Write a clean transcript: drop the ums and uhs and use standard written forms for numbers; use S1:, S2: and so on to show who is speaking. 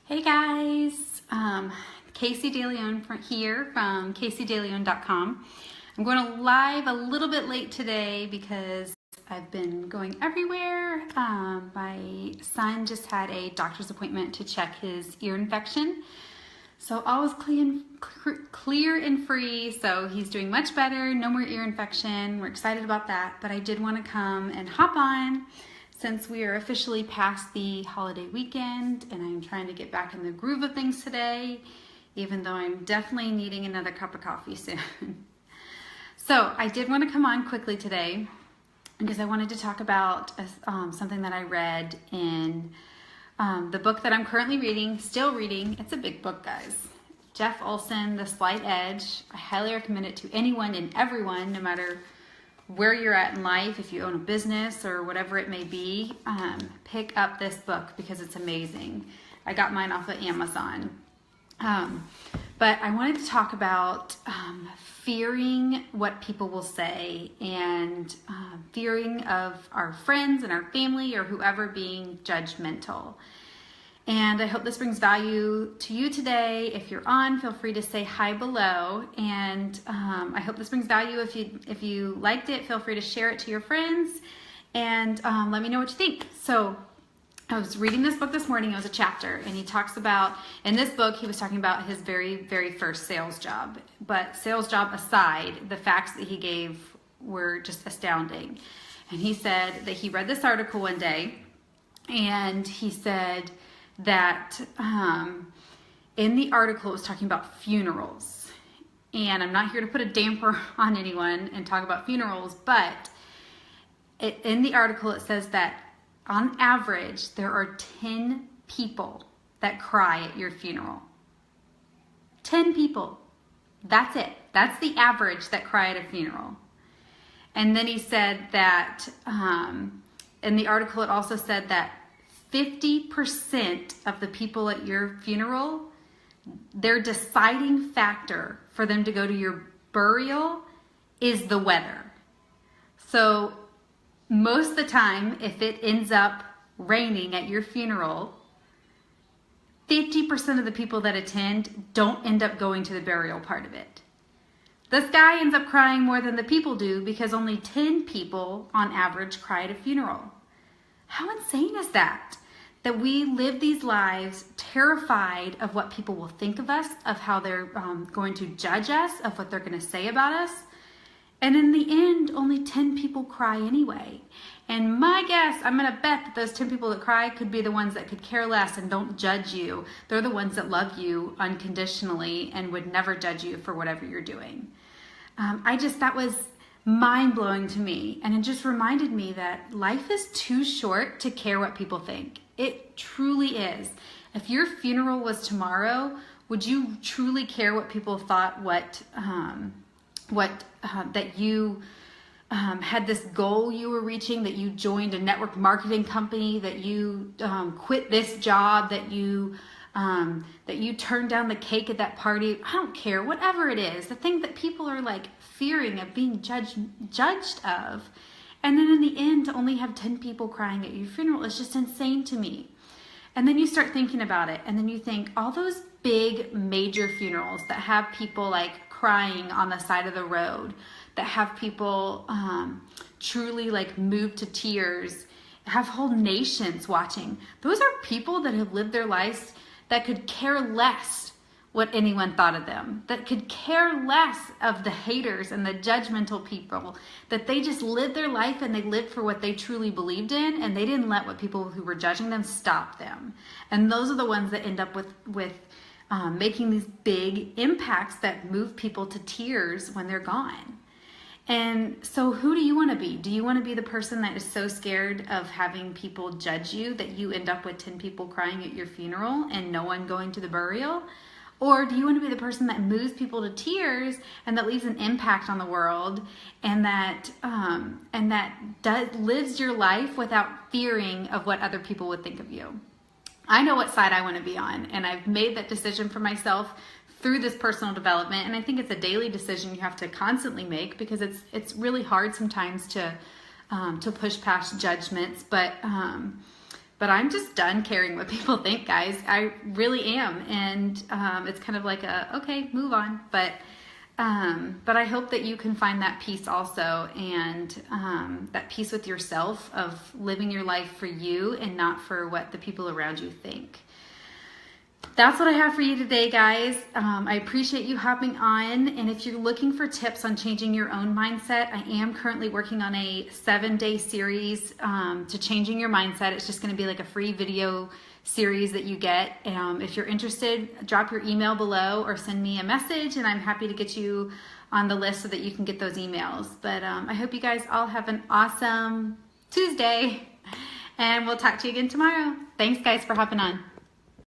S1: Hey guys, Casey DeLeon here from CaseyDeLeon.com. I'm going to live a little bit late today because I've been going everywhere. My son just had a doctor's appointment to check his ear infection. So all was clear and free, so he's doing much better, no more ear infection. We're excited about that, but I did want to come and hop on since we are officially past the holiday weekend and I'm trying to get back in the groove of things today, even though I'm definitely needing another cup of coffee soon. So I did want to come on quickly today because I wanted to talk about something that I read in the book that I'm currently reading, still reading. It's a big book, guys. Jeff Olson, The Slight Edge. I highly recommend it to anyone and everyone, no matter where you're at in life. If you own a business or whatever it may be, pick up this book because it's amazing. I got mine off of Amazon. But I wanted to talk about fearing what people will say and fearing of our friends and our family or whoever being judgmental. And I hope this brings value to you today. If you're on, feel free to say hi below. And I hope this brings value. If you liked it, feel free to share it to your friends and let me know what you think. So I was reading this book this morning. It was a chapter, and he talks about, in this book, he was talking about his very, very first sales job. But sales job aside, the facts that he gave were just astounding. And he said that he read this article one day, and he said that in the article it was talking about funerals. And I'm not here to put a damper on anyone and talk about funerals, but in the article it says that on average there are 10 people that cry at your funeral. 10 people. That's it. That's the average that cry at a funeral. And then he said that in the article it also said that 50% of the people at your funeral, their deciding factor for them to go to your burial is the weather. So most of the time, if it ends up raining at your funeral, 50% of the people that attend don't end up going to the burial part of it. This guy ends up crying more than the people do because only 10 people on average cry at a funeral. How insane is that? That we live these lives terrified of what people will think of us, of how they're going to judge us, of what they're going to say about us. And in the end, only 10 people cry anyway. And my guess, I'm going to bet that those 10 people that cry could be the ones that could care less and don't judge you. They're the ones that love you unconditionally and would never judge you for whatever you're doing. That was mind-blowing to me. And it just reminded me that life is too short to care what people think. It truly is. If your funeral was tomorrow, would you truly care what people thought, that you had this goal you were reaching, that you joined a network marketing company, that you quit this job, that you turned down the cake at that party? I don't care, whatever it is, the thing that people are like fearing of being judged of. And then in the end, to only have 10 people crying at your funeral is just insane to me. And then you start thinking about it, and then you think all those big major funerals that have people like crying on the side of the road, that have people truly like moved to tears, have whole nations watching. Those are people that have lived their lives that could care less what anyone thought of them, that could care less of the haters and the judgmental people, that they just lived their life and they lived for what they truly believed in, and they didn't let what people who were judging them stop them. And those are the ones that end up with making these big impacts that move people to tears when they're gone. And so who do you want to be? Do you want to be the person that is so scared of having people judge you that you end up with 10 people crying at your funeral and no one going to the burial? Or do you want to be the person that moves people to tears and that leaves an impact on the world and that lives your life without fearing of what other people would think of you? I know what side I want to be on, and I've made that decision for myself through this personal development. And I think it's a daily decision you have to constantly make because it's really hard sometimes to push past judgments. But But I'm just done caring what people think, guys. I really am. And it's kind of like okay, move on. But I hope that you can find that peace also, and that peace with yourself of living your life for you and not for what the people around you think. That's what I have for you today, guys. I appreciate you hopping on. And if you're looking for tips on changing your own mindset, I am currently working on a 7-day series to changing your mindset. It's just going to be like a free video series that you get. If you're interested, drop your email below or send me a message, and I'm happy to get you on the list so that you can get those emails. But I hope you guys all have an awesome Tuesday, and we'll talk to you again tomorrow. Thanks, guys, for hopping on.